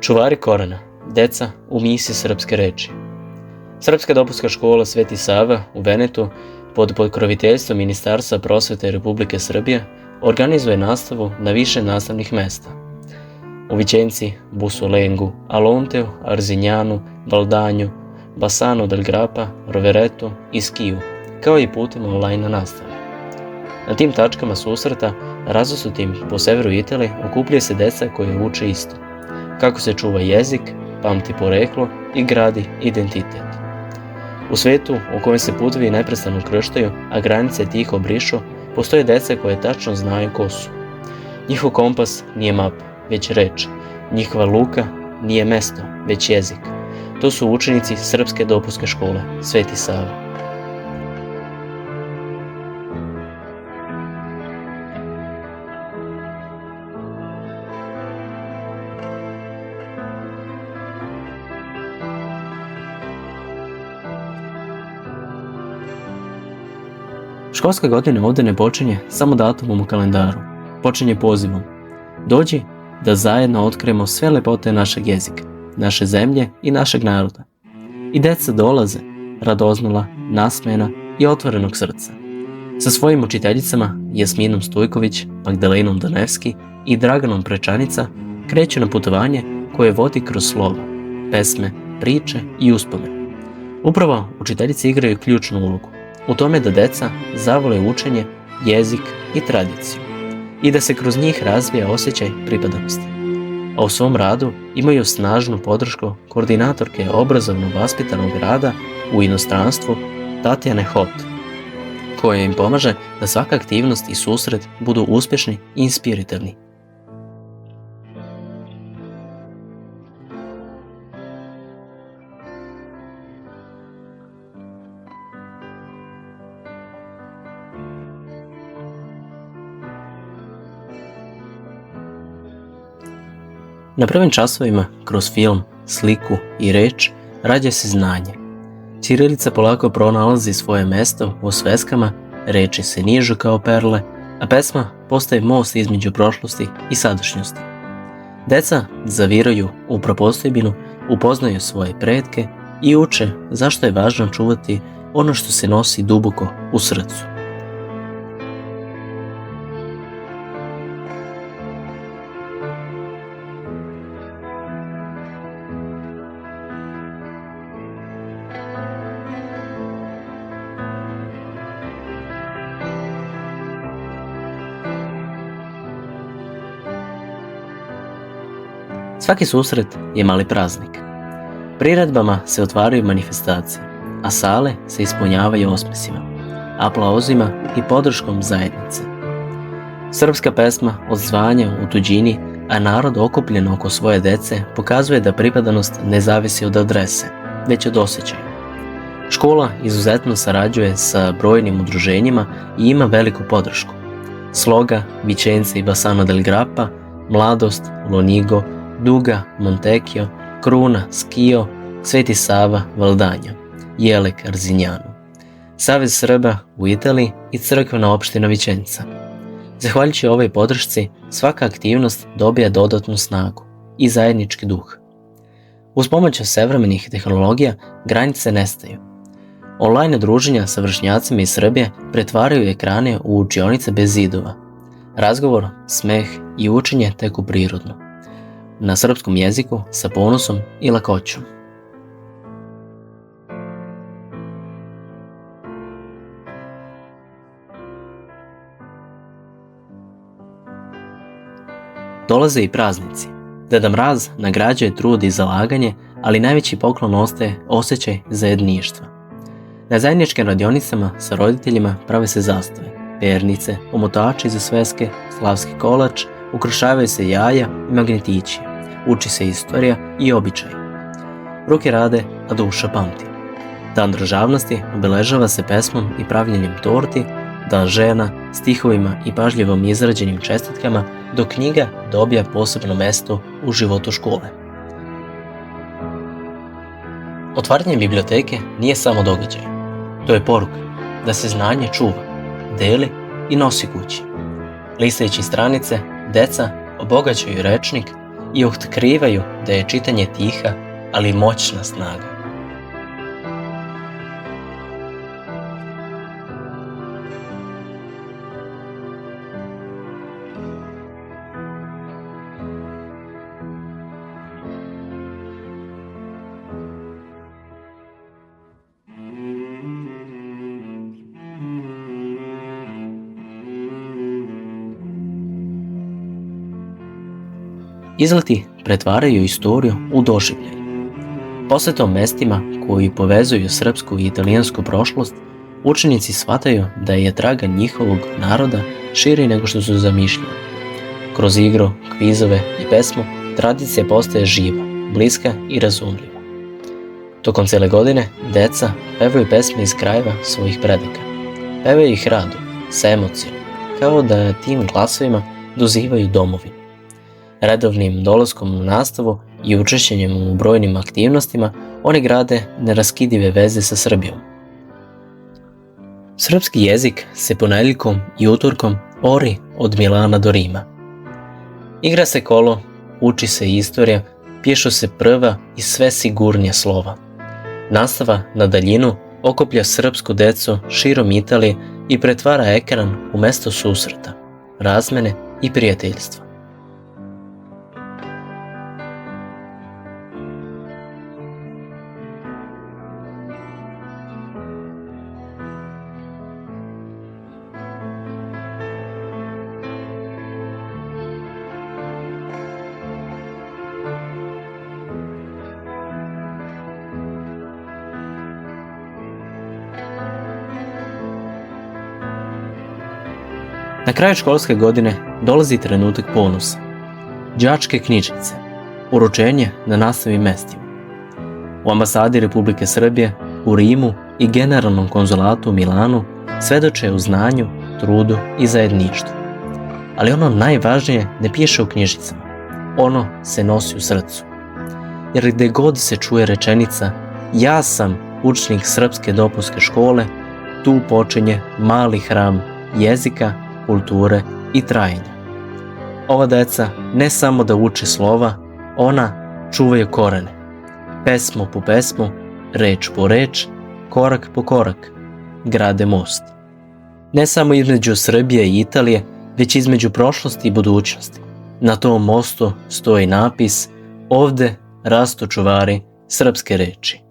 Čuvari korena, deca u misiji srpske reči. Srpska dopunska škola Sveti Sava u Venetu pod pokroviteljstvom Ministarstva prosvete Republike Srbije organizuje nastavu na više nastavnih mesta. U Vicenci, Bussolengu, Alonteu, Arzignanu, Valdanju, Bassano del Grappa, Roveretu i Schiju, kao i putem online nastave. Na tim tačkama susreta, razasutim po severu Italije, okupljaju se deca koje uče isto. Kako se čuva jezik, pamti poreklo i gradi identitet. U svetu u kojem se putevi neprestano krštaju, a granice tiho brišu, postoje deca koje tačno znaju ko su. Njihov kompas nije mapa, već reč. Njihova luka nije mesto, već jezik. To su učenici Srpske dopunske škole Sveti Sava. Školska godina ovdje ne počinje samo datumom u kalendaru, počinje pozivom. Dođi da zajedno otkrijemo sve lepote našeg jezika, naše zemlje i našeg naroda. I deca dolaze, radoznala, nasmejana i otvorenog srca. Sa svojim učiteljicama Jasminom Stojković, Magdalenom Danevski i Draganom Prečanica kreću na putovanje koje vodi kroz slova, pesme, priče i uspomene. Upravo učiteljice igraju ključnu ulogu u tome da deca zavole učenje, jezik i tradiciju i da se kroz njih razvija osjećaj pripadnosti. A u svom radu imaju snažnu podršku koordinatorke obrazovno-vaspitanog rada u inostranstvu Tatjane Hot, koja im pomaže da svaka aktivnost i susret budu uspješni i inspirativni. Na prvim časovima, kroz film, sliku i reč, rađa se znanje. Ćirilica polako pronalazi svoje mesto u sveskama, reči se nižu kao perle, a pesma postaje most između prošlosti i sadašnjosti. Deca zaviraju u prapostojbinu, upoznaju svoje pretke i uče zašto je važno čuvati ono što se nosi duboko u srcu. Svaki susret je mali praznik. Priredbama se otvaraju manifestacije, a sale se ispunjavaju osmesima, aplauzima i podrškom zajednice. Srpska pesma odzvanja u tuđini, a narod okupljen oko svoje dece pokazuje da pripadnost ne zavisi od adrese, već od osjećaja. Škola izuzetno sarađuje sa brojnim udruženjima i ima veliku podršku. Sloga, Vicenza i Bassano del Grappa, Mladost, Lonigo, Duga, Montecchio, Kruna, Schio, Sveti Sava, Valdanjo, Jelek, Arzignanu, Savez Srba u Italiji i crkvena opština Vicenza. Zahvaljujući ovoj podršci, svaka aktivnost dobija dodatnu snagu i zajednički duh. Uz pomoć savremenih tehnologija granice nestaju. Online druženja sa vršnjacima iz Srbije pretvaraju ekrane u učionice bez zidova. Razgovor, smeh i učenje teku prirodno. Na srpskom jeziku sa ponosom i lakoćom. Dolaze i praznici. Deda Mraz nagrađuje trud i zalaganje, ali najveći poklon ostaje osjećaj zajedništva. Na zajedničkim radionicama sa roditeljima prave se zastave, pernice, omotači za sveske, slavski kolač, ukrašavaju se jaja i magnetići. Uči se istorija i običaj. Ruke rade, a duša pamti. Dan državnosti obeležava se pesmom i pravljenjem torti, Dan žena, stihovima i pažljivom izrađenim čestitkama, dok knjiga dobija posebno mesto u životu škole. Otvaranje biblioteke nije samo događaj. To je poruka da se znanje čuva, deli i nosi kući. Listajući stranice, deca obogaćuju rečnik i otkrivaju da je čitanje tiha, ali moćna snaga. Izleti pretvaraju istoriju u doživljaj. Posjetom mestima koji povezuju srpsku i italijansku prošlost, učenici shvataju da je traga njihovog naroda širi nego što su zamišljali. Kroz igru, kvizove i pesmu tradicija postaje živa, bliska i razumljiva. Tokom cele godine deca pevaju pesme iz krajeva svojih predaka. Pevaju ih rado, sa emocijom, kao da tim glasovima dozivaju domovinu. Redovnim dolaskom na nastavu i učešćenjem u brojnim aktivnostima oni grade neraskidive veze sa Srbijom. Srpski jezik se ponedjeljkom i utorkom ori od Milana do Rima. Igra se kolo, uči se istorija, pišu se prva i sve sigurnija slova. Nastava na daljinu okuplja srpsku decu širom Italije i pretvara ekran u mesto susreta, razmene i prijateljstva. Na kraju školske godine dolazi trenutak ponosa. Đačke knjižice, uručenje na nastavnim mestima. U ambasadi Republike Srbije, u Rimu i generalnom konzulatu u Milanu svedoče o znanju, trudu i zajedništvu. Ali ono najvažnije ne piše u knjižicama, ono se nosi u srcu. Jer gde god se čuje rečenica "Ja sam učenik Srpske dopunske škole", tu počinje mali hram jezika, kulture i trajanja. Ova deca ne samo da uče slova, ona čuvaju korene. Pesmu po pesmu, reč po reč, korak po korak, grade most. Ne samo između Srbije i Italije, već između prošlosti i budućnosti. Na tom mostu stoji napis: "Ovde rastu čuvari srpske reči".